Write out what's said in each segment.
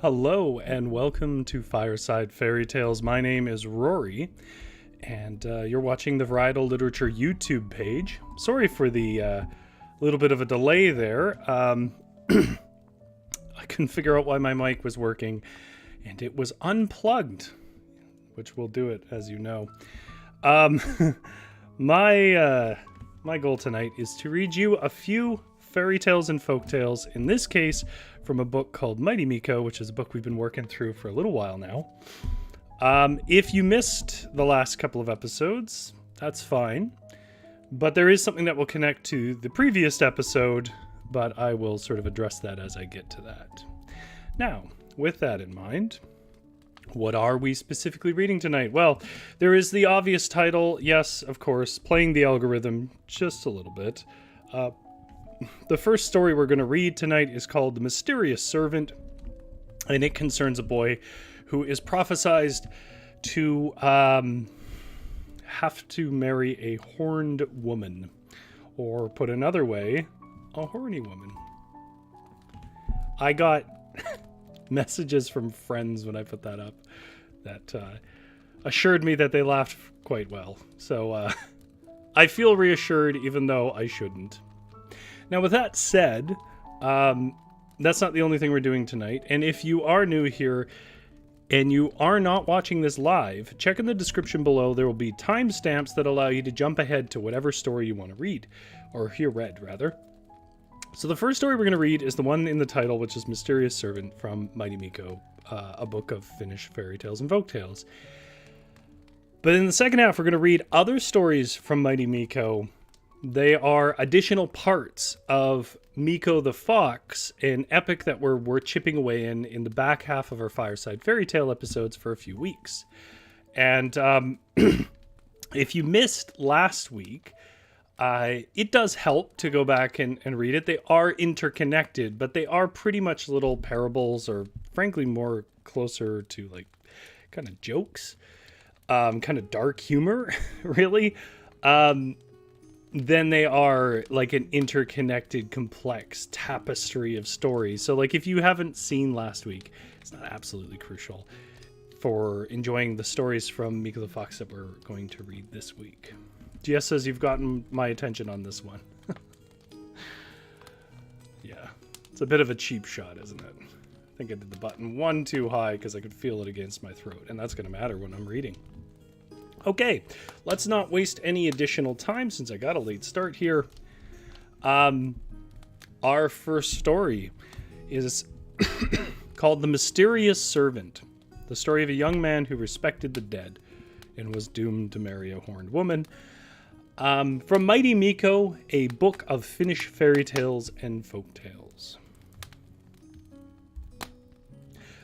Hello and welcome to Fireside Fairytales. My name is Rory, and you're watching the Varietal Literature YouTube page. Sorry for the little bit of a delay there. I couldn't figure out why my mic was working, and it was unplugged, which will do it, as you know. My goal tonight is to read you a few fairy tales and folk tales, in this case from a book called Mighty Mikko, which is a book we've been working through for a little while now. If you missed the last couple of episodes, that's fine, but there is something that will connect to the previous episode, but I will sort of address that as I get to that. Now, with that in mind, what are we specifically reading tonight? Well, there is the obvious title, yes, of course, playing the algorithm just a little bit. The first story we're going to read tonight is called The Mysterious Servant, and it concerns a boy who is prophesized to have to marry a horned woman, or put another way, a horny woman. I got messages from friends when I put that up that assured me that they laughed quite well, so I feel reassured even though I shouldn't. Now, with that said, that's not the only thing we're doing tonight. And if you are new here and you are not watching this live, check in the description below. There will be timestamps that allow you to jump ahead to whatever story you want to read, or hear read, rather. So the first story we're going to read is the one in the title, which is Mysterious Servant from Mighty Mikko, a book of Finnish fairy tales and folk tales. But in the second half, we're going to read other stories from Mighty Mikko. They are additional parts of Mikko the Fox, an epic that we're chipping away in the back half of our Fireside Fairytale episodes for a few weeks. And if you missed last week, it does help to go back and read it. They are interconnected, but they are pretty much little parables, or frankly more closer to like kind of jokes, kind of dark humor, really. Then they are like an interconnected, complex tapestry of stories. So like if you haven't seen last week, it's not absolutely crucial for enjoying the stories from Mikko the Fox that we're going to read this week. Jess says you've gotten my attention on this one. Yeah, it's a bit of a cheap shot, isn't it? I think I did the button one too high because I could feel it against my throat, and that's going to matter when I'm reading. Okay, let's not waste any additional time since I got a late start here. Our first story is called The Mysterious Servant, the story of a young man who respected the dead and was doomed to marry a horned woman. From Mighty Mikko, a book of Finnish fairy tales and folk tales.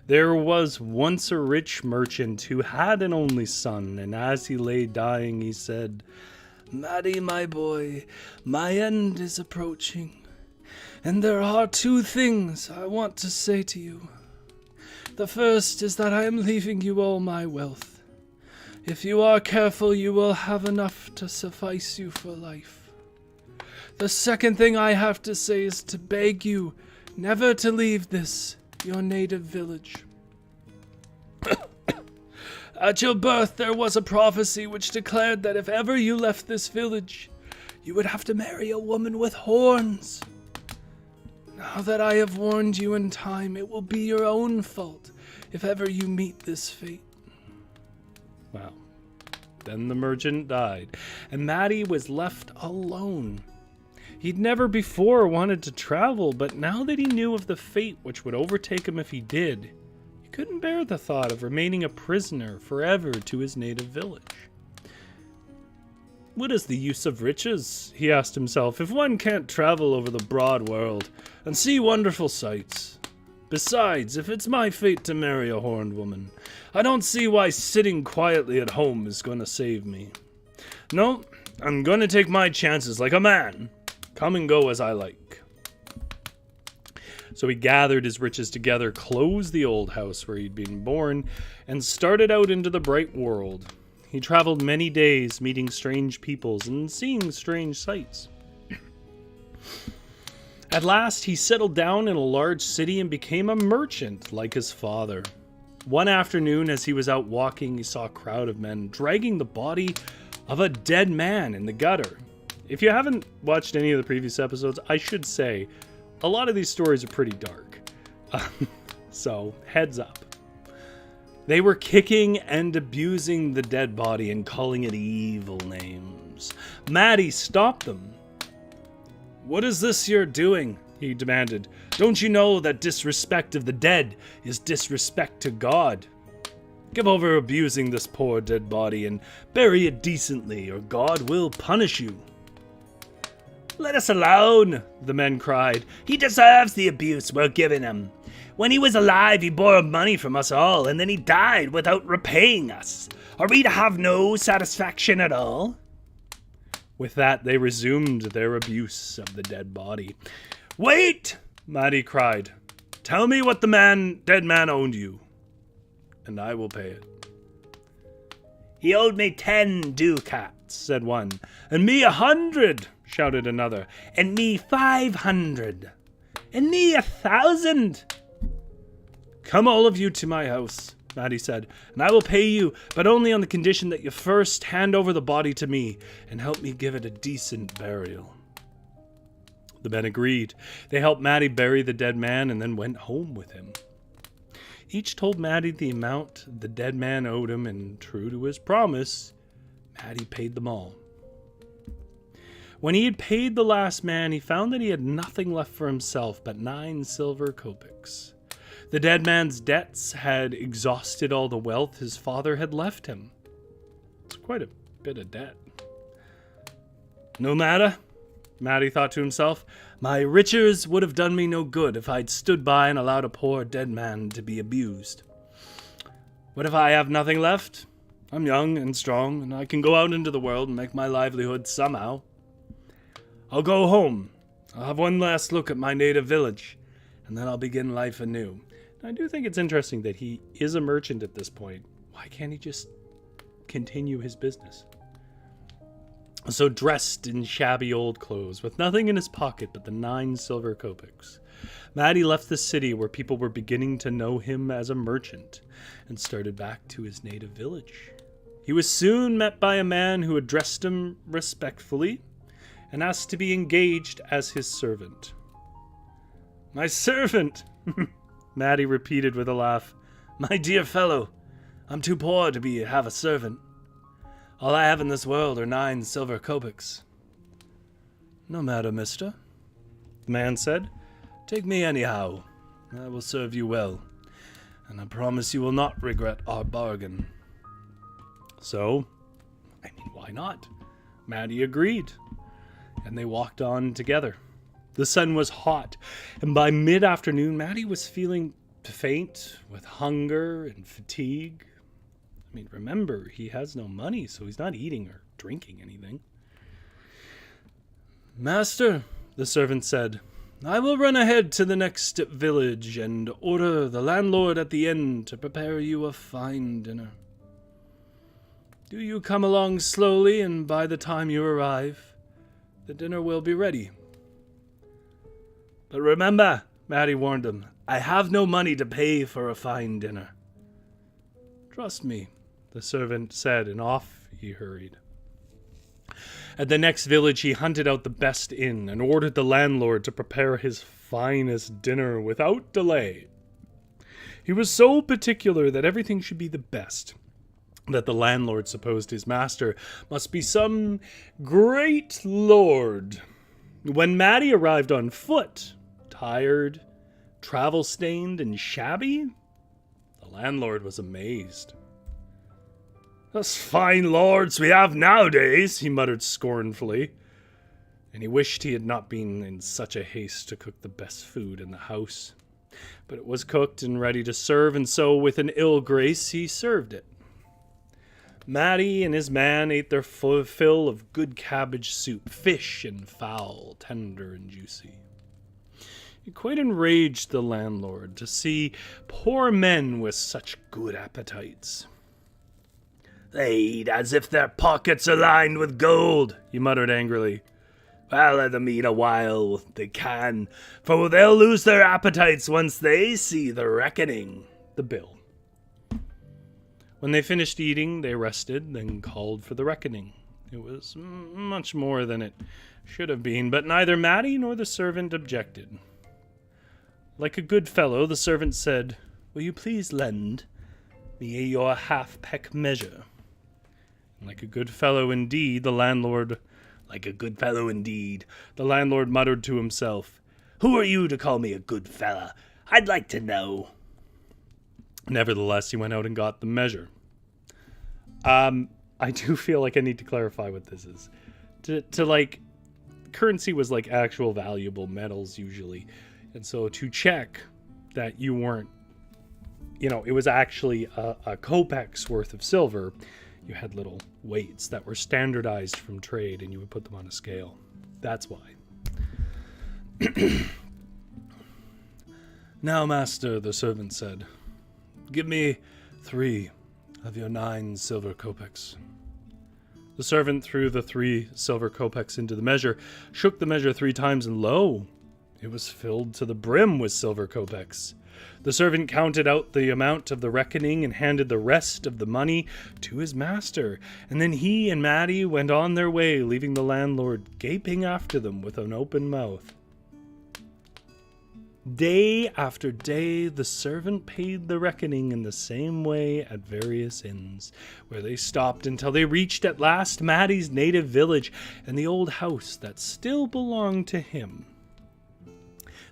There was once a rich merchant who had an only son, and as he lay dying, he said, "Maddie, my boy, my end is approaching, and there are two things I want to say to you. The first is that I am leaving you all my wealth. If you are careful, you will have enough to suffice you for life. The second thing I have to say is to beg you never to leave this, your native village. At your birth there was a prophecy which declared that if ever you left this village, you would have to marry a woman with horns. Now that I have warned you in time, it will be your own fault if ever you meet this fate." Wow. Then the merchant died, and Maddie was left alone. He'd never before wanted to travel, but now that he knew of the fate which would overtake him if he did, he couldn't bear the thought of remaining a prisoner forever to his native village. What is the use of riches, he asked himself, if one can't travel over the broad world and see wonderful sights? Besides, if it's my fate to marry a horned woman, I don't see why sitting quietly at home is going to save me. No, I'm going to take my chances like a man. Come and go as I like. So he gathered his riches together, closed the old house where he'd been born, and started out into the bright world. He traveled many days, meeting strange peoples and seeing strange sights. At last, he settled down in a large city and became a merchant like his father. One afternoon, as he was out walking, he saw a crowd of men dragging the body of a dead man in the gutter. If you haven't watched any of the previous episodes, I should say a lot of these stories are pretty dark. So, heads up. They were kicking and abusing the dead body and calling it evil names. Maddie stopped them. "What is this you're doing?" he demanded. "Don't you know that disrespect of the dead is disrespect to God? Give over abusing this poor dead body and bury it decently, or God will punish you." "Let us alone," the men cried. "He deserves the abuse we're giving him. When he was alive, he borrowed money from us all, and then he died without repaying us. Are we to have no satisfaction at all?" With that, they resumed their abuse of the dead body. "Wait!" Maddie cried. "Tell me what the dead man owed you, and I will pay it." "He owed me 10 ducats," said one. "And me 100, shouted another. "And me 500. And me 1,000. "Come all of you to my house," Maddie said, "and I will pay you, but only on the condition that you first hand over the body to me and help me give it a decent burial." The men agreed. They helped Maddie bury the dead man and then went home with him. Each told Maddie the amount the dead man owed him, and true to his promise, Maddie paid them all. When he had paid the last man, he found that he had nothing left for himself but 9 silver kopecks. The dead man's debts had exhausted all the wealth his father had left him. It's quite a bit of debt. "No matter," Maddie thought to himself. "My riches would have done me no good if I'd stood by and allowed a poor dead man to be abused. What if I have nothing left? I'm young and strong, and I can go out into the world and make my livelihood somehow. I'll go home. I'll have one last look at my native village, and then I'll begin life anew." I do think it's interesting that he is a merchant at this point. Why can't he just continue his business? So dressed in shabby old clothes, with nothing in his pocket but the 9 silver kopecks, Maddie left the city where people were beginning to know him as a merchant and started back to his native village. He was soon met by a man who addressed him respectfully and asked to be engaged as his servant. "My servant!" Maddie repeated with a laugh. "My dear fellow, I'm too poor to have a servant. All I have in this world are 9 silver kopecks." "No matter, mister," the man said. "Take me anyhow. I will serve you well, and I promise you will not regret our bargain." So, why not? Maddie agreed, and they walked on together. The sun was hot, and by mid-afternoon, Maddie was feeling faint with hunger and fatigue. Remember, he has no money, so he's not eating or drinking anything. "Master," the servant said, "I will run ahead to the next village and order the landlord at the inn to prepare you a fine dinner. Do you come along slowly, and by the time you arrive, the dinner will be ready." "But remember," Maddie warned him, "I have no money to pay for a fine dinner." "Trust me," the servant said, and off he hurried. At the next village, he hunted out the best inn and ordered the landlord to prepare his finest dinner without delay. He was so particular that everything should be the best, that the landlord supposed his master must be some great lord. When Maddie arrived on foot, tired, travel-stained, and shabby, the landlord was amazed. "Those fine lords we have nowadays," he muttered scornfully, and he wished he had not been in such a haste to cook the best food in the house. But it was cooked and ready to serve, and so with an ill grace he served it. Maddie and his man ate their fill of good cabbage soup, fish and fowl, tender and juicy. It quite enraged the landlord to see poor men with such good appetites. "They eat as if their pockets are lined with gold," he muttered angrily. Well, let them eat a while they can, for they'll lose their appetites once they see the reckoning. The bill. When they finished eating, they rested, then called for the reckoning. It was much more than it should have been, but neither Matty nor the servant objected. Like a good fellow, the servant said, "Will you please lend me your half-peck measure?" And like a good fellow indeed, the landlord muttered to himself, "Who are you to call me a good fella? I'd like to know." Nevertheless, he went out and got the measure. I do feel like I need to clarify what this is. To like, currency was like actual valuable metals usually. And so to check that you weren't, it was actually a kopek's worth of silver, you had little weights that were standardized from trade and you would put them on a scale. That's why. "Now, master," the servant said, "give me 3 of your 9 silver kopecks." The servant threw the 3 silver kopecks into the measure, shook the measure 3 times, and lo, it was filled to the brim with silver kopecks. The servant counted out the amount of the reckoning and handed the rest of the money to his master, and then he and Matty went on their way, leaving the landlord gaping after them with an open mouth. Day after day, the servant paid the reckoning in the same way at various inns, where they stopped until they reached at last Matty's native village and the old house that still belonged to him.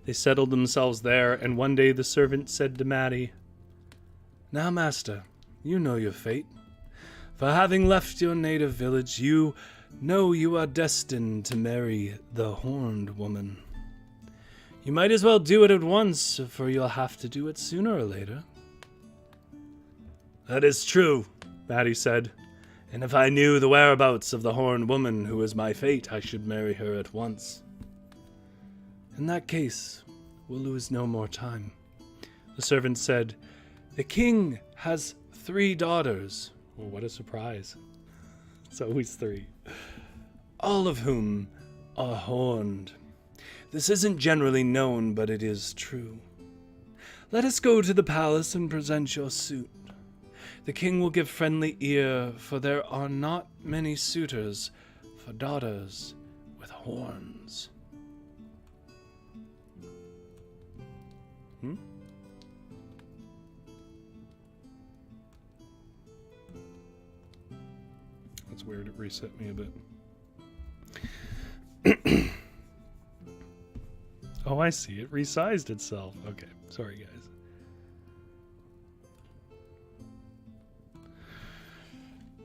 They settled themselves there, and one day the servant said to Matty, "Now, master, you know your fate. For having left your native village, you know you are destined to marry the horned woman. You might as well do it at once, for you'll have to do it sooner or later." "That is true," Matty said, "and if I knew the whereabouts of the horned woman who is my fate, I should marry her at once." "In that case, we'll lose no more time." The servant said, "The king has 3 daughters." Oh, what a surprise. It's always 3. "All of whom are horned. This isn't generally known, but it is true. Let us go to the palace and present your suit. The king will give friendly ear, for there are not many suitors for daughters with horns." That's weird. It reset me a bit. Oh, I see. It resized itself. Okay. Sorry, guys.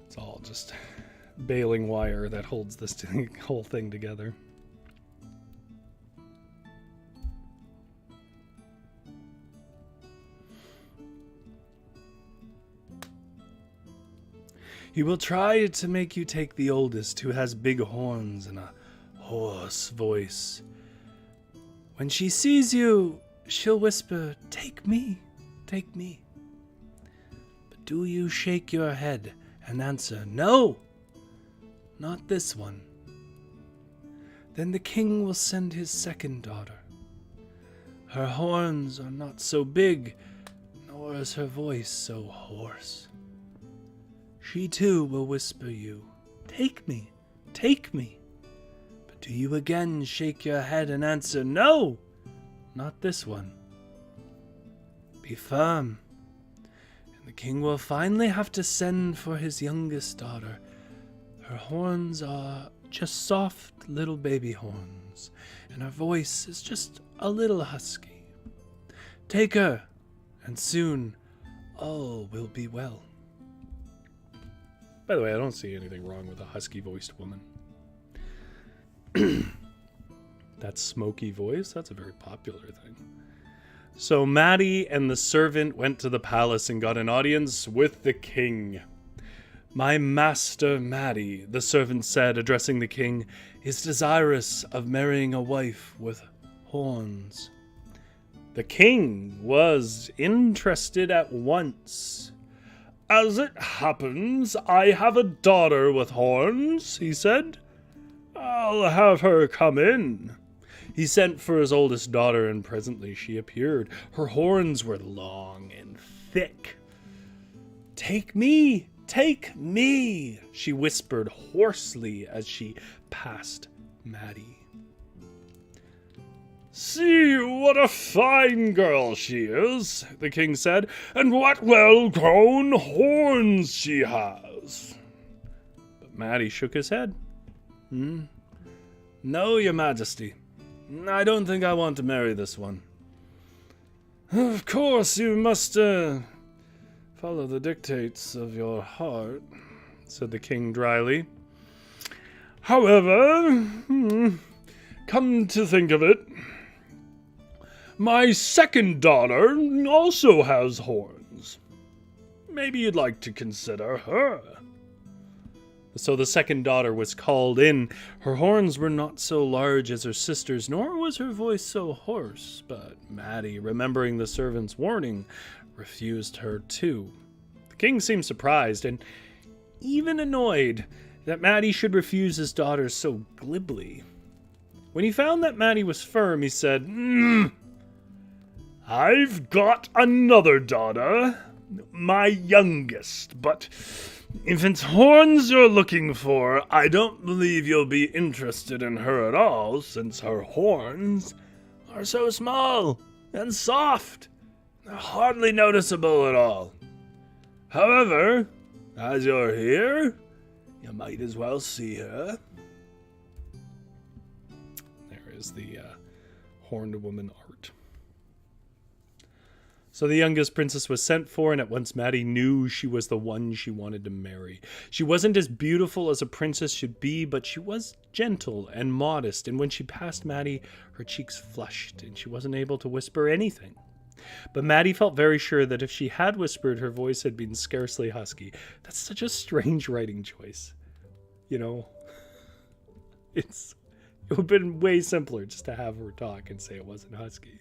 It's all just baling wire that holds this whole thing together. "He will try to make you take the oldest, who has big horns and a hoarse voice. When she sees you, she'll whisper, 'Take me, take me.' But do you shake your head and answer, 'No, not this one.' Then the king will send his second daughter. Her horns are not so big, nor is her voice so hoarse. She too will whisper you, 'Take me, take me.' But do you again shake your head and answer, 'No, not this one.' Be firm, and the king will finally have to send for his youngest daughter. Her horns are just soft little baby horns, and her voice is just a little husky. Take her, and soon all will be well." By the way, I don't see anything wrong with a husky-voiced woman. That smoky voice, that's a very popular thing. So Matty and the servant went to the palace and got an audience with the king. "My master Matty," the servant said, addressing the king, "is desirous of marrying a wife with horns." The king was interested at once. "As it happens, I have a daughter with horns," he said. I'll have her come in. He sent for his oldest daughter, and presently she appeared. Her horns were long and thick. Take me, she whispered hoarsely as she passed Maddie. See what a fine girl she is, the king said, and what well-grown horns she has. But Maddie shook his head. No, your majesty. I don't think I want to marry this one. Of course, you must, follow the dictates of your heart, said the king dryly. However, come to think of it, my second daughter also has horns. Maybe you'd like to consider her. So the second daughter was called in. Her horns were not so large as her sister's, nor was her voice so hoarse, but Maddie, remembering the servant's warning, refused her too. The king seemed surprised and even annoyed that Maddie should refuse his daughter so glibly. When he found that Maddie was firm, he said, I've got another daughter, my youngest, but if it's horns you're looking for, I don't believe you'll be interested in her at all, since her horns are so small and soft. They're hardly noticeable at all. However, as you're here, you might as well see her. There is the horned woman art. So the youngest princess was sent for, and at once Maddie knew she was the one she wanted to marry. She wasn't as beautiful as a princess should be, but she was gentle and modest, and when she passed Maddie, her cheeks flushed, and she wasn't able to whisper anything. But Maddie felt very sure that if she had whispered, her voice had been scarcely husky. That's such a strange writing choice. You know, it would have been way simpler just to have her talk and say it wasn't husky.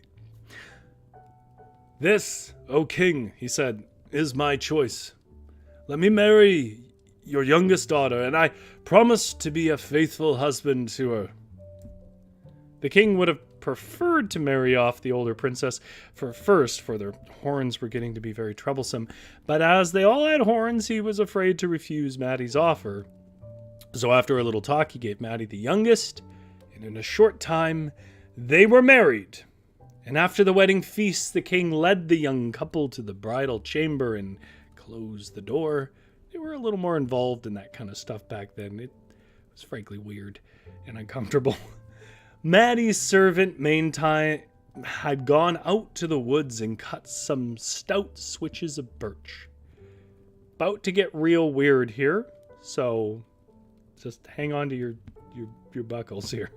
This, O king, he said, is my choice. Let me marry your youngest daughter, and I promise to be a faithful husband to her. The king would have preferred to marry off the older princess for their horns were getting to be very troublesome, but as they all had horns, he was afraid to refuse Maddie's offer. So after a little talk, he gave Maddie the youngest, and in a short time, they were married. And after the wedding feast, the king led the young couple to the bridal chamber and closed the door. They were a little more involved in that kind of stuff back then. It was frankly weird and uncomfortable. Maddie's servant, meantime, had gone out to the woods and cut some stout switches of birch. About to get real weird here, so just hang on to your buckles here.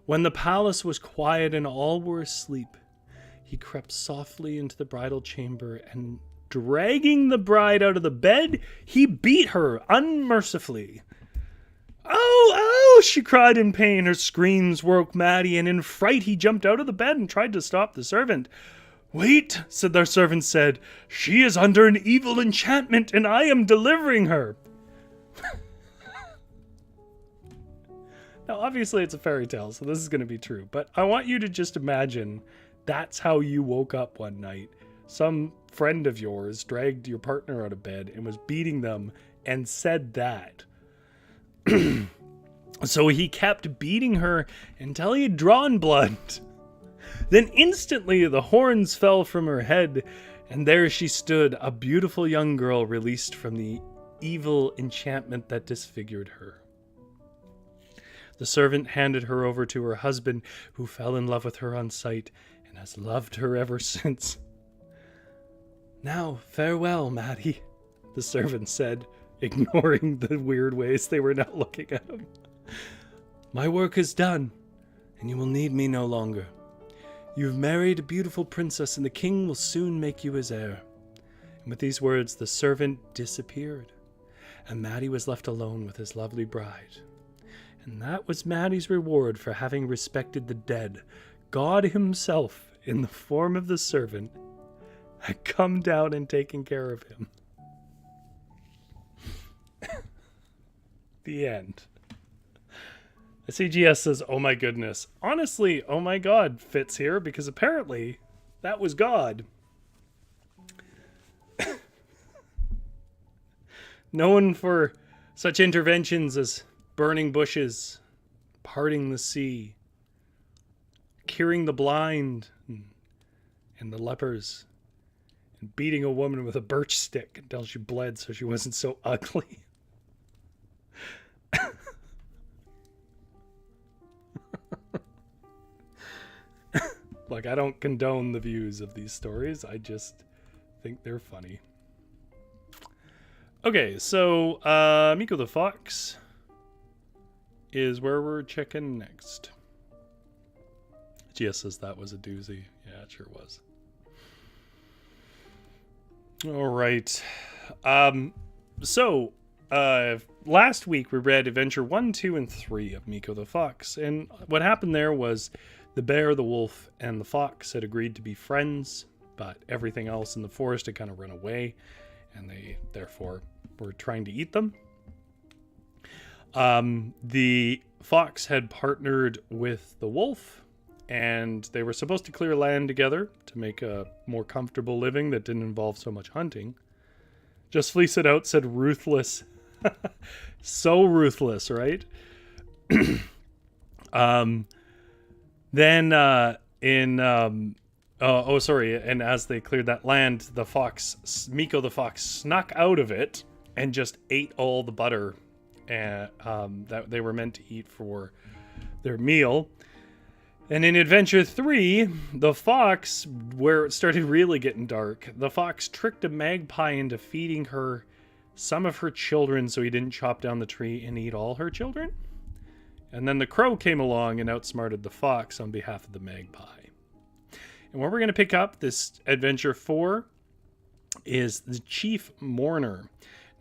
When the palace was quiet and all were asleep, he crept softly into the bridal chamber and, dragging the bride out of the bed, he beat her unmercifully. Oh, she cried in pain. Her screams woke Maddie, and in fright he jumped out of the bed and tried to stop the servant. Wait, the servant said. She is under an evil enchantment, and I am delivering her. Now, obviously, it's a fairy tale, so this is going to be true. But I want you to just imagine that's how you woke up one night. Some friend of yours dragged your partner out of bed and was beating them and said that. So he kept beating her until he had drawn blood. Then instantly the horns fell from her head, and there she stood, a beautiful young girl released from the evil enchantment that disfigured her. The servant handed her over to her husband, who fell in love with her on sight and has loved her ever since. Now, farewell, Maddie, the servant said, ignoring the weird ways they were now looking at him. My work is done, and you will need me no longer. You've married a beautiful princess, and the king will soon make you his heir. And with these words, the servant disappeared, and Maddie was left alone with his lovely bride. And that was Maddie's reward for having respected the dead. God himself, in the form of the servant, had come down and taken care of him. The end. CGS says, oh my goodness. Honestly, oh my god fits here because apparently that was God. Known for such interventions as burning bushes, parting the sea, curing the blind and the lepers, and beating a woman with a birch stick until she bled so she wasn't so ugly. Like, I don't condone the views of these stories. I just think they're funny. Okay, so Mikko the Fox is where we're checking next. GS says that was a doozy. Yeah, it sure was. All right. So last week we read Adventure 1, 2, and 3 of Mikko the Fox. And what happened there was the bear, the wolf, and the fox had agreed to be friends, but everything else in the forest had kind of run away, and they therefore were trying to eat them. The fox had partnered with the wolf, and they were supposed to clear land together to make a more comfortable living that didn't involve so much hunting. Just Fleece It Out said ruthless. So ruthless, right? Then and as they cleared that land, the fox, Mikko the Fox, snuck out of it and just ate all the butter that they were meant to eat for their meal. And in Adventure 3, the fox, where it started really getting dark, the fox tricked a magpie into feeding her some of her children so he didn't chop down the tree and eat all her children. And then the crow came along and outsmarted the fox on behalf of the magpie. And where we're going to pick up this Adventure 4 is the Chief Mourner.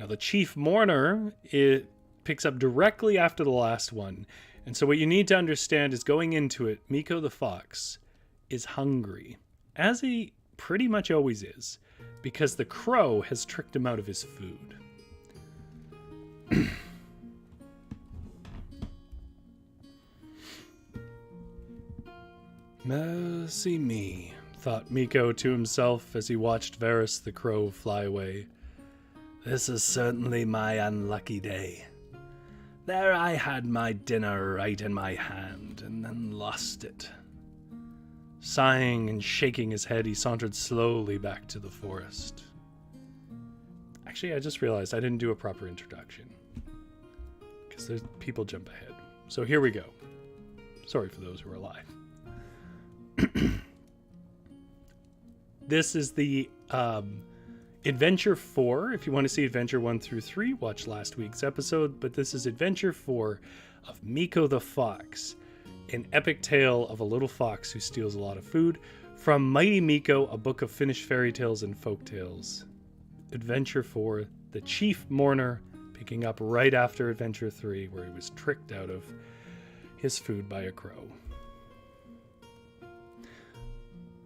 Now, the Chief Mourner, it picks up directly after the last one. And so what you need to understand is going into it, Mikko the Fox is hungry, as he pretty much always is, because the crow has tricked him out of his food. Mercy me, thought Mikko to himself as he watched Varys the crow fly away. This is certainly my unlucky day. There I had my dinner right in my hand, and then lost it. Sighing and shaking his head, he sauntered slowly back to the forest. Actually, I just realized I didn't do a proper introduction, because there's people jump ahead. So here we go. Sorry for those who are alive. This is the Adventure 4. If you want to see Adventure 1 through 3, watch last week's episode. But this is Adventure 4 of Mikko the Fox, an epic tale of a little fox who steals a lot of food from Mighty Mikko, a book of Finnish fairy tales and folk tales. Adventure 4, the Chief Mourner, picking up right after Adventure 3, where he was tricked out of his food by a crow.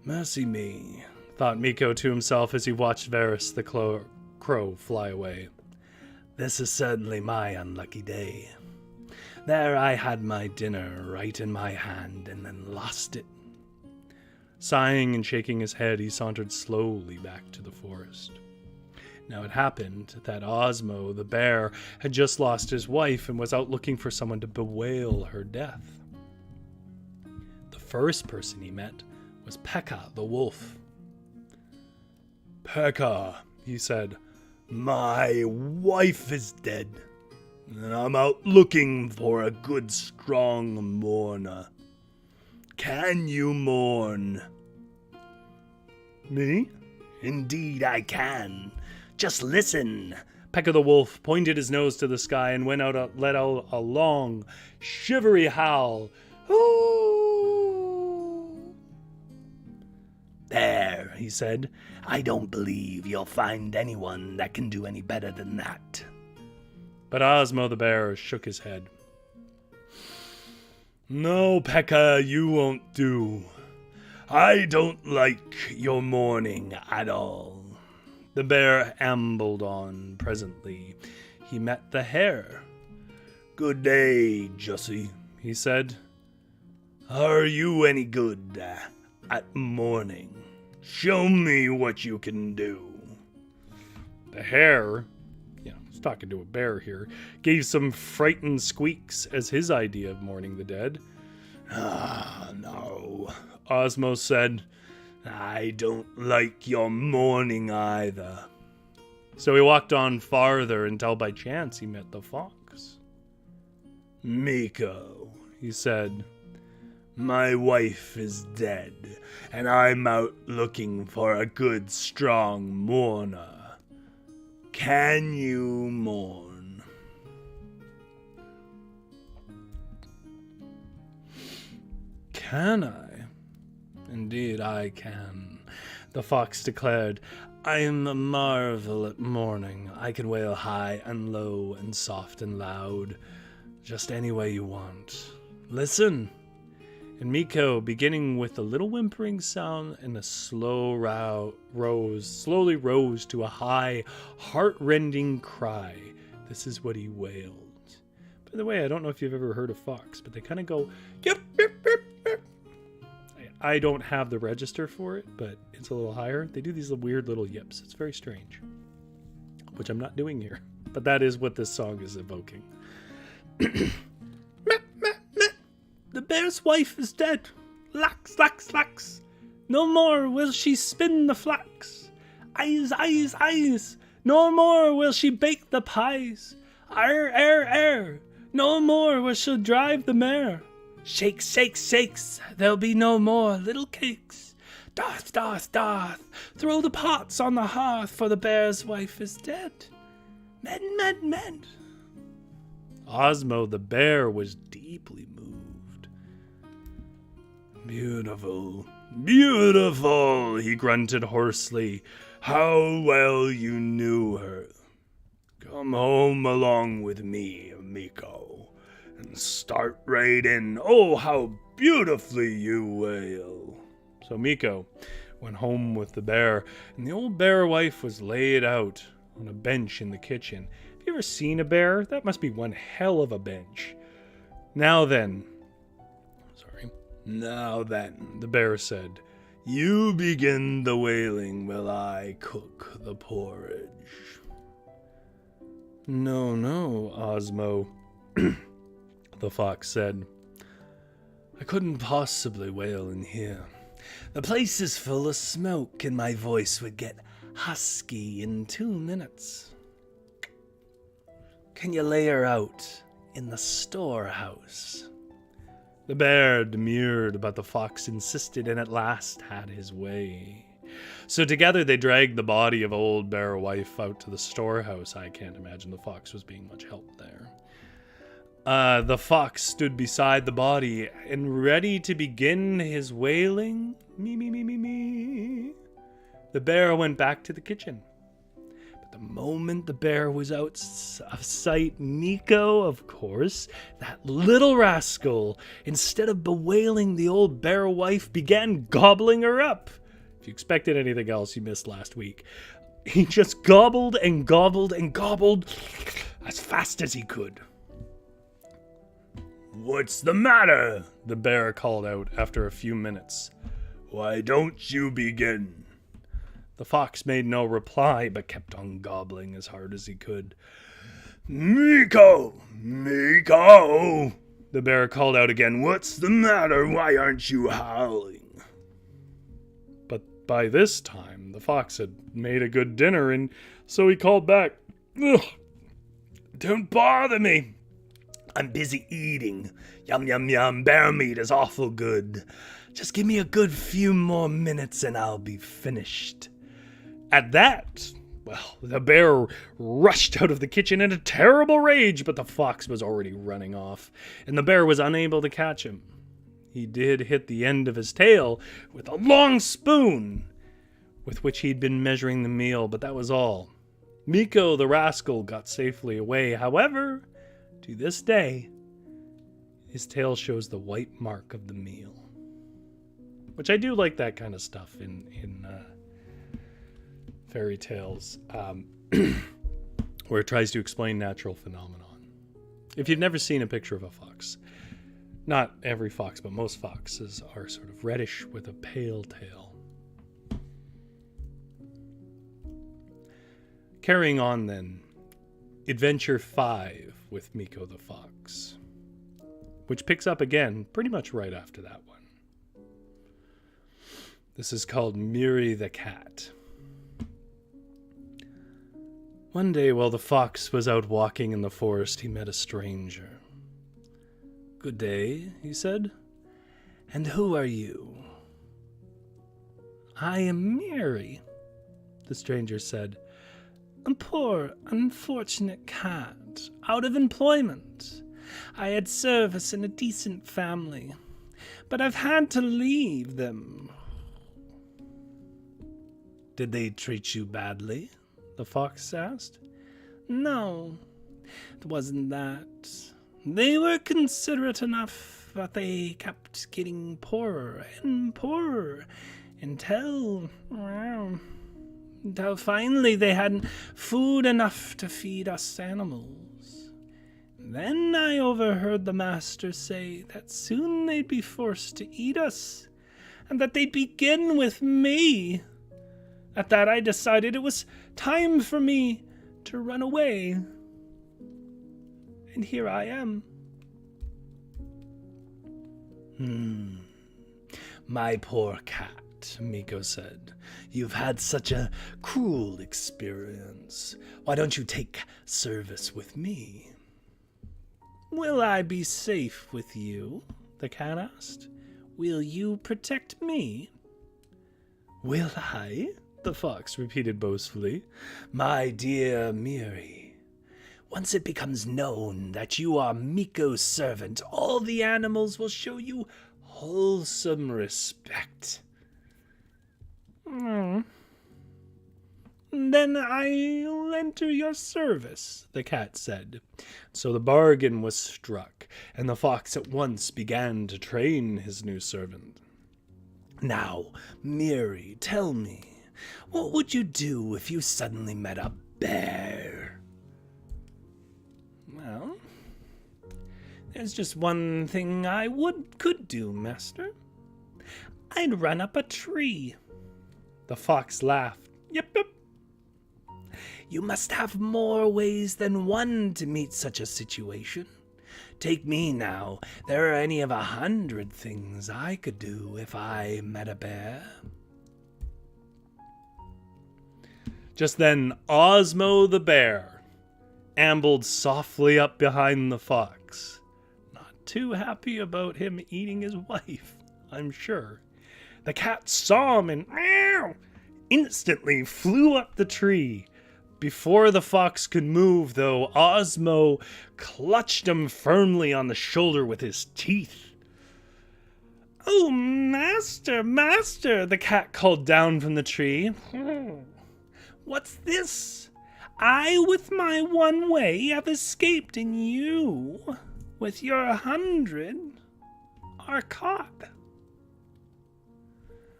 Mercy me, thought Mikko to himself as he watched Varys the crow fly away. This is certainly my unlucky day. There I had my dinner right in my hand and then lost it. Sighing and shaking his head, he sauntered slowly back to the forest. Now it happened that Osmo the bear had just lost his wife and was out looking for someone to bewail her death. The first person he met was Pekka the wolf. Pekka, he said, my wife is dead, and I'm out looking for a good strong mourner. Can you mourn? Me? Indeed I can. Just listen. Pekka the wolf pointed his nose to the sky and let out a long, shivery howl. Ooh! There, he said, I don't believe you'll find anyone that can do any better than that. But Osmo the bear shook his head. No, Pekka, you won't do. I don't like your mourning at all. The bear ambled on. Presently, he met the hare. Good day, Jussie, he said. Are you any good at mourning? Show me what you can do. The hare, he's talking to a bear here, gave some frightened squeaks as his idea of mourning the dead. No, Osmo said. I don't like your mourning either. So he walked on farther until by chance he met the fox. Mikko, he said, my wife is dead, and I'm out looking for a good, strong mourner. Can you mourn? Can I? Indeed I can, the fox declared. I am a marvel at mourning. I can wail high and low and soft and loud, just any way you want. Listen. And Mikko, beginning with a little whimpering sound and a slowly rose to a high, heart-rending cry. This is what he wailed. By the way, I don't know if you've ever heard a fox, but they kind of go, yip, yip, yip, yip. I don't have the register for it, but it's a little higher. They do these weird little yips. It's very strange, which I'm not doing here. But that is what this song is evoking. The bear's wife is dead. Lax, lax, lax. No more will she spin the flax. Eyes, eyes, eyes. No more will she bake the pies. Arr. No more will she drive the mare. Shakes, shakes, shakes. There'll be no more little cakes. Doth. Throw the pots on the hearth, for the bear's wife is dead. Mend. Osmo the bear was deeply moved. Beautiful, he grunted hoarsely. How well you knew her. Come home along with me, Mikko, and start right in. Oh, how beautifully you wail. So Mikko went home with the bear, and the old bear wife was laid out on a bench in the kitchen. Have you ever seen a bear? That must be one hell of a bench. Now then, the bear said, you begin the wailing while I cook the porridge. No, Osmo, the fox said. I couldn't possibly wail in here. The place is full of smoke, and my voice would get husky in 2 minutes. Can you lay her out in the storehouse? The bear demurred, but the fox insisted and at last had his way. So together they dragged the body of old bear wife out to the storehouse. I can't imagine the fox was being much help there. The fox stood beside the body and ready to begin his wailing. Me. The bear went back to the kitchen. The moment the bear was out of sight, Mikko, of course, that little rascal, instead of bewailing the old bear wife, began gobbling her up. If you expected anything else, you missed last week. He just gobbled and gobbled and gobbled as fast as he could. What's the matter? The bear called out after a few minutes. Why don't you begin? The fox made no reply, but kept on gobbling as hard as he could. Mikko! The bear called out again. What's the matter? Why aren't you howling? But by this time, the fox had made a good dinner, and so he called back. Ugh, don't bother me. I'm busy eating. Yum, yum, yum. Bear meat is awful good. Just give me a good few more minutes and I'll be finished. At that, the bear rushed out of the kitchen in a terrible rage, but the fox was already running off, and the bear was unable to catch him. He did hit the end of his tail with a long spoon with which he'd been measuring the meal, but that was all. Mikko the rascal got safely away. However, to this day, his tail shows the white mark of the meal. Which I do like that kind of stuff in fairy tales, where it tries to explain natural phenomenon. If you've never seen a picture of a fox, Not every fox, but most foxes are sort of reddish with a pale tail. Carrying on then, Adventure 5 with Mikko the Fox, which picks up again pretty much right after that one. This is called Miri the Cat. One day while the fox was out walking in the forest, he met a stranger. "Good day," he said. "And who are you?" "I am Miri," the stranger said. "A poor, unfortunate cat, out of employment. I had service in a decent family, but I've had to leave them." "Did they treat you badly?" the fox asked. "No, it wasn't that. They were considerate enough, but they kept getting poorer and poorer until finally they hadn't food enough to feed us animals. Then I overheard the master say that soon they'd be forced to eat us, and that they'd begin with me. At that I decided it was time for me to run away. And here I am." "My poor cat," Mikko said. "You've had such a cruel experience. Why don't you take service with me?" "Will I be safe with you?" the cat asked. "Will you protect me?" "Will I?" the fox repeated boastfully. "My dear Miri, once it becomes known that you are Mikko's servant, all the animals will show you wholesome respect." "Then I'll enter your service," the cat said. So the bargain was struck, and the fox at once began to train his new servant. "Now, Miri, tell me, what would you do if you suddenly met a bear?" "Well, there's just one thing I could do, master. I'd run up a tree." The fox laughed. Yep. "You must have more ways than one to meet such a situation. Take me now. There are any of 100 things I could do if I met a bear." Just then, Osmo the bear ambled softly up behind the fox. Not too happy about him eating his wife, I'm sure. The cat saw him and instantly flew up the tree. Before the fox could move, though, Osmo clutched him firmly on the shoulder with his teeth. "Oh, master, the cat called down from the tree. "What's this? I, with my one way, have escaped, and you, with your 100, are caught."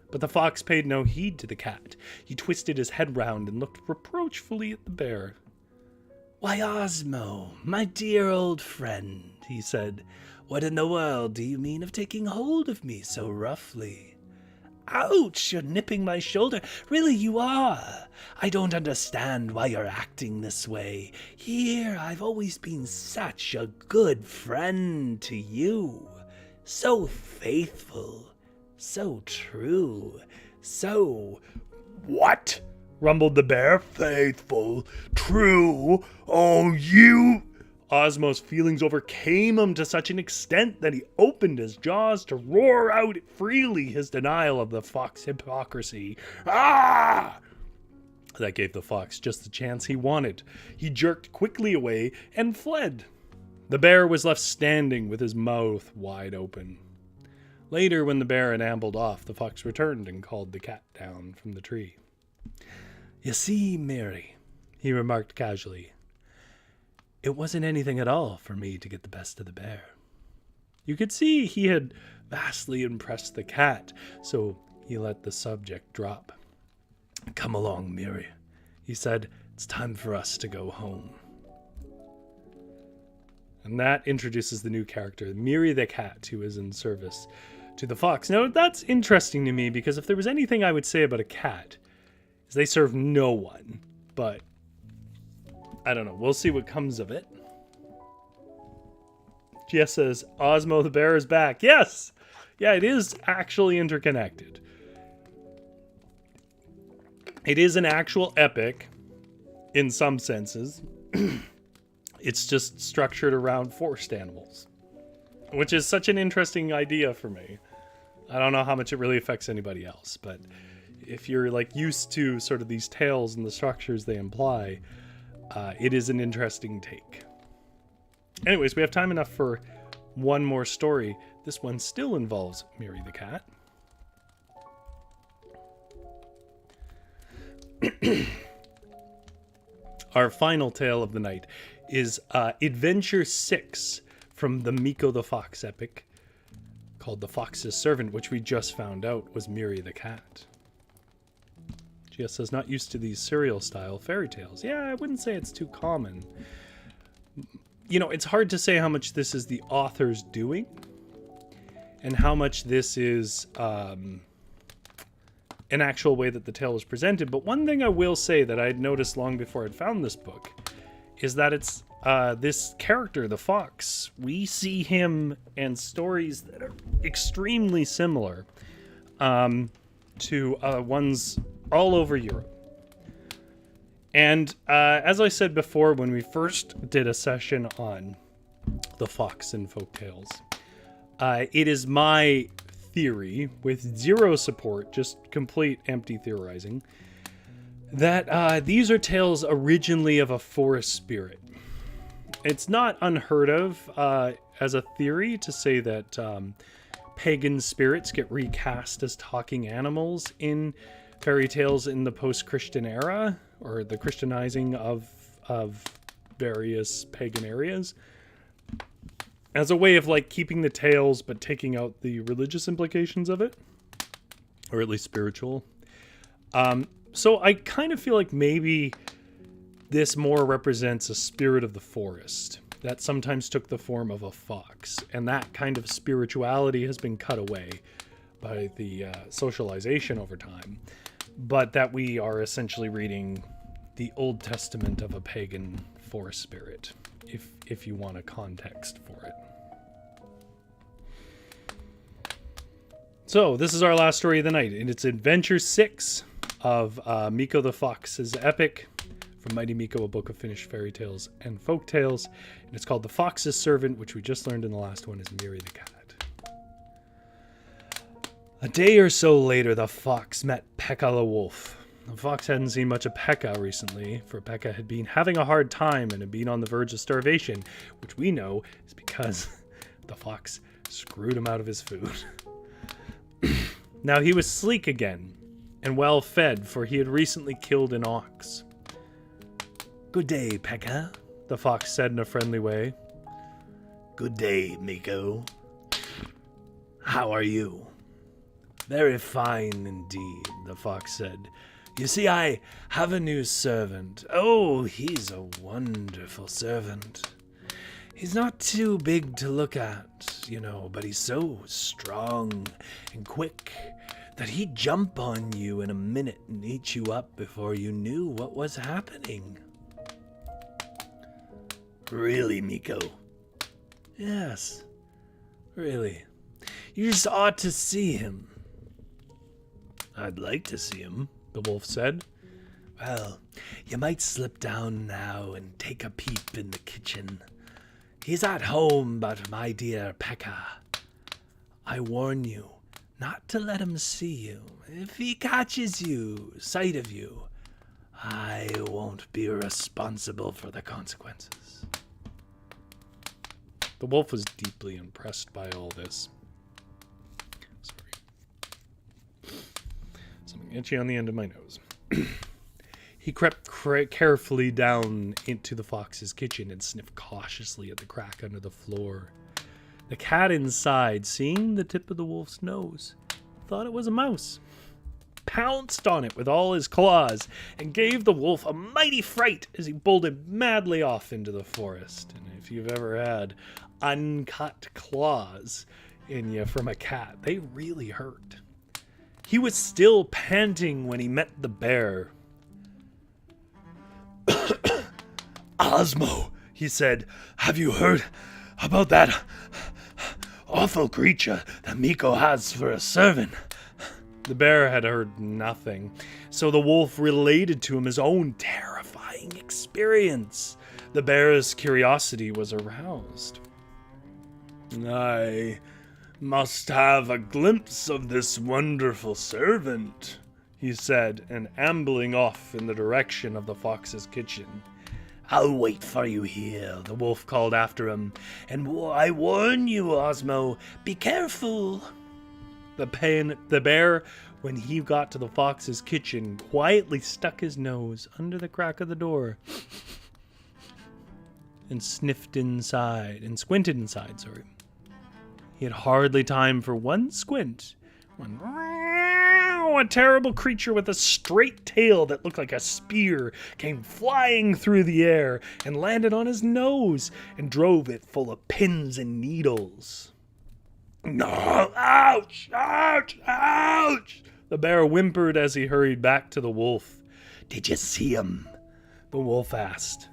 But the fox paid no heed to the cat. He twisted his head round and looked reproachfully at the bear. "Why, Osmo, my dear old friend," he said, "what in the world do you mean of taking hold of me so roughly?" "Ouch, you're nipping my shoulder. Really, you are. I don't understand why you're acting this way. Here, I've always been such a good friend to you. So faithful. So true, so—" "What?" rumbled the bear. "Faithful, true, oh, you—" Osmo's feelings overcame him to such an extent that he opened his jaws to roar out freely his denial of the fox's hypocrisy. "Ah!" That gave the fox just the chance he wanted. He jerked quickly away and fled. The bear was left standing with his mouth wide open. Later, when the bear had ambled off, the fox returned and called the cat down from the tree. "You see, Miri," he remarked casually, "it wasn't anything at all for me to get the best of the bear." You could see he had vastly impressed the cat, so he let the subject drop. "Come along, Miri," he said. "It's time for us to go home." And that introduces the new character, Miri the cat, who is in service to the fox. Now, that's interesting to me because if there was anything I would say about a cat, is they serve no one. But I don't know. We'll see what comes of it. Jess says, Osmo the bear is back. Yes! Yeah, it is actually interconnected. It is an actual epic in some senses. It's just structured around forest animals, which is such an interesting idea for me. I don't know how much it really affects anybody else, but if you're like used to sort of these tales and the structures they imply, it is an interesting take. Anyways, we have time enough for one more story. This one still involves Miri the cat. Our final tale of the night is Adventure 6 from the Mikko the Fox epic called The Fox's Servant, which we just found out was Miri the cat. GS says, not used to these serial-style fairy tales. Yeah, I wouldn't say it's too common. You know, it's hard to say how much this is the author's doing and how much this is an actual way that the tale was presented. But one thing I will say that I had noticed long before I'd found this book is that it's this character, the fox. We see him and stories that are extremely similar to ones all over Europe. And as I said before, when we first did a session on the fox in folktales, it is my theory, with zero support, just complete empty theorizing, that these are tales originally of a forest spirit. It's not unheard of as a theory to say that pagan spirits get recast as talking animals in fairy tales in the post-Christian era, or the Christianizing of various pagan areas, as a way of like keeping the tales but taking out the religious implications of it, or at least spiritual. So I kind of feel like maybe this more represents a spirit of the forest that sometimes took the form of a fox, and that kind of spirituality has been cut away by the socialization over time, but that we are essentially reading the Old Testament of a pagan forest spirit, if you want a context for it. So this is our last story of the night, and it's Adventure 6 of Mikko the Fox's epic from Mighty Mikko, a book of Finnish fairy tales and folk tales, and it's called The Fox's Servant, which we just learned in the last one is Miri the cat. A day or so later, the fox met Pekka the wolf. The fox hadn't seen much of Pekka recently, for Pekka had been having a hard time and had been on the verge of starvation, which we know is because the fox screwed him out of his food. Now he was sleek again, and well fed, for he had recently killed an ox. "Good day, Pekka," the fox said in a friendly way. "Good day, Mikko. How are you?" "Very fine indeed," the fox said. "You see, I have a new servant. Oh, he's a wonderful servant. He's not too big to look at, you know, but he's so strong and quick that he'd jump on you in a minute and eat you up before you knew what was happening." "Really, Mikko?" "Yes, really. You just ought to see him." "I'd like to see him," the wolf said. "Well, you might slip down now and take a peep in the kitchen. He's at home, but my dear Pekka, I warn you not to let him see you. If he catches you, sight of you, I won't be responsible for the consequences." The wolf was deeply impressed by all this. Sorry. Something itchy on the end of my nose. He crept carefully down into the fox's kitchen and sniffed cautiously at the crack under the floor. The cat inside, seeing the tip of the wolf's nose, thought it was a mouse. pounced on it with all his claws and gave the wolf a mighty fright as he bolted madly off into the forest. And if you've ever had uncut claws in you from a cat, they really hurt. He was still panting when he met the bear. Osmo, he said, have you heard about that awful creature that Mikko has for a servant? The bear had heard nothing, so the wolf related to him his own terrifying experience. The bear's curiosity was aroused. I must have a glimpse of this wonderful servant, he said, and ambling off in the direction of the fox's kitchen. I'll wait for you here, the wolf called after him. And I warn you, Osmo, be careful. The bear, when he got to the fox's kitchen, quietly stuck his nose under the crack of the door and squinted inside, He had hardly time for one squint when a terrible creature with a straight tail that looked like a spear came flying through the air and landed on his nose and drove it full of pins and needles. No, ouch, ouch, ouch! The bear whimpered as he hurried back to the wolf. Did you see him? The wolf asked.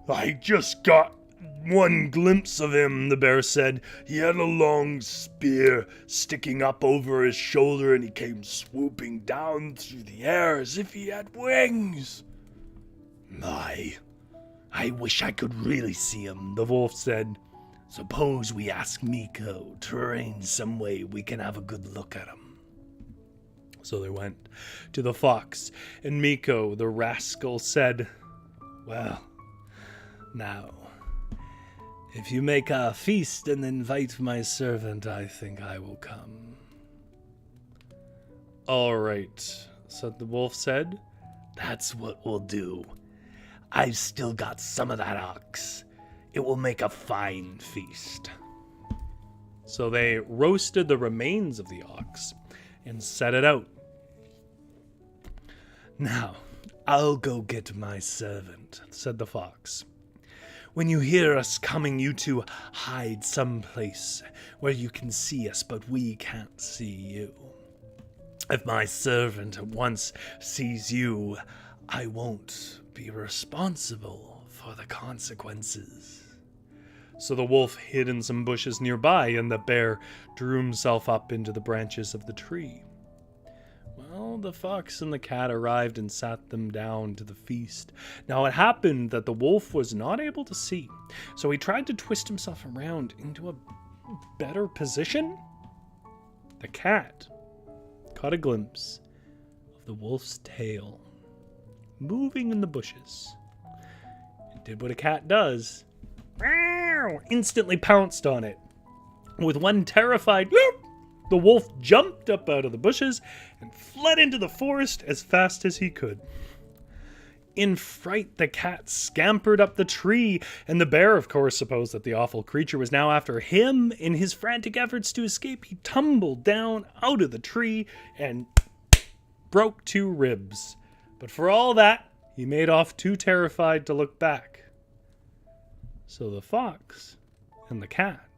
I just got one glimpse of him, the bear said. He had a long spear sticking up over his shoulder, and he came swooping down through the air as if he had wings. I wish I could really see him, the wolf said. Suppose we ask Mikko to arrange some way we can have a good look at him. So they went to the fox, and Mikko, the rascal, said, Well, now, if you make a feast and invite my servant, I think I will come. All right, so the wolf said. That's what we'll do. I've still got some of that ox. It will make a fine feast. So they roasted the remains of the ox and set it out. Now, I'll go get my servant, said the fox. When you hear us coming, you two hide someplace where you can see us, but we can't see you. If my servant at once sees you, I won't be responsible for the consequences. So the wolf hid in some bushes nearby, and the bear drew himself up into the branches of the tree. Well, the fox and the cat arrived and sat them down to the feast. Now it happened that the wolf was not able to see, so he tried to twist himself around into a better position. The cat caught a glimpse of the wolf's tail moving in the bushes. It did what a cat does. Instantly pounced on it. With one terrified whoop, the wolf jumped up out of the bushes and fled into the forest as fast as he could. In fright, the cat scampered up the tree, and the bear, of course, supposed that the awful creature was now after him. In his frantic efforts to escape, he tumbled down out of the tree and broke 2 ribs. But for all that, he made off too terrified to look back. So the fox and the cat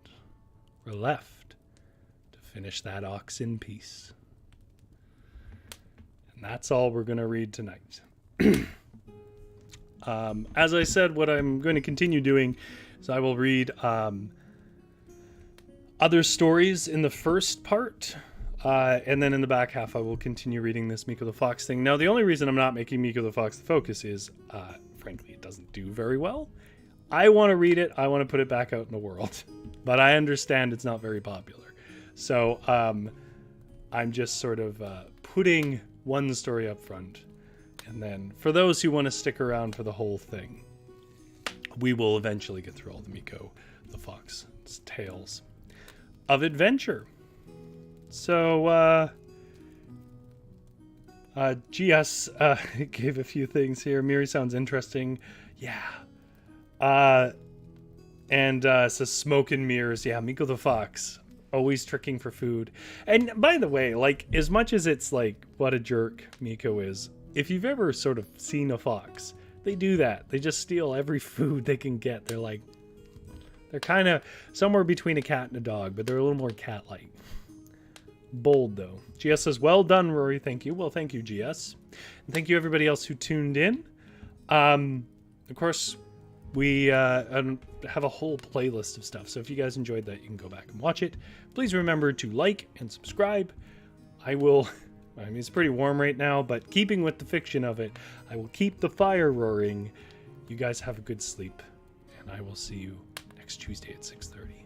were left to finish that ox in peace. And that's all we're going to read tonight. As I said, what I'm going to continue doing is I will read other stories in the first part, and then in the back half I will continue reading this Mikko the Fox thing. Now, the only reason I'm not making Mikko the Fox the focus is, frankly, it doesn't do very well. I want to read it. I want to put it back out in the world. But I understand it's not very popular. So I'm just sort of putting one story up front. And then for those who want to stick around for the whole thing, we will eventually get through all the Mikko the Fox's tales of adventure. So, GS gave a few things here. Miri sounds interesting. Yeah. And says smoke and mirrors. Yeah, Mikko the Fox. always tricking for food. And by the way, like, as much as it's like, what a jerk Mikko is, if you've ever sort of seen a fox, they do that. They just steal every food they can get. They're kind of somewhere between a cat and a dog, but they're a little more cat-like. Bold, though. GS says, well done, Rory. Thank you. Well, thank you, GS. And thank you, everybody else who tuned in. Of course, we have a whole playlist of stuff. So if you guys enjoyed that, you can go back and watch it. Please remember to like and subscribe. I mean, it's pretty warm right now, but keeping with the fiction of it, I will keep the fire roaring. You guys have a good sleep, and I will see you next Tuesday at 6:30.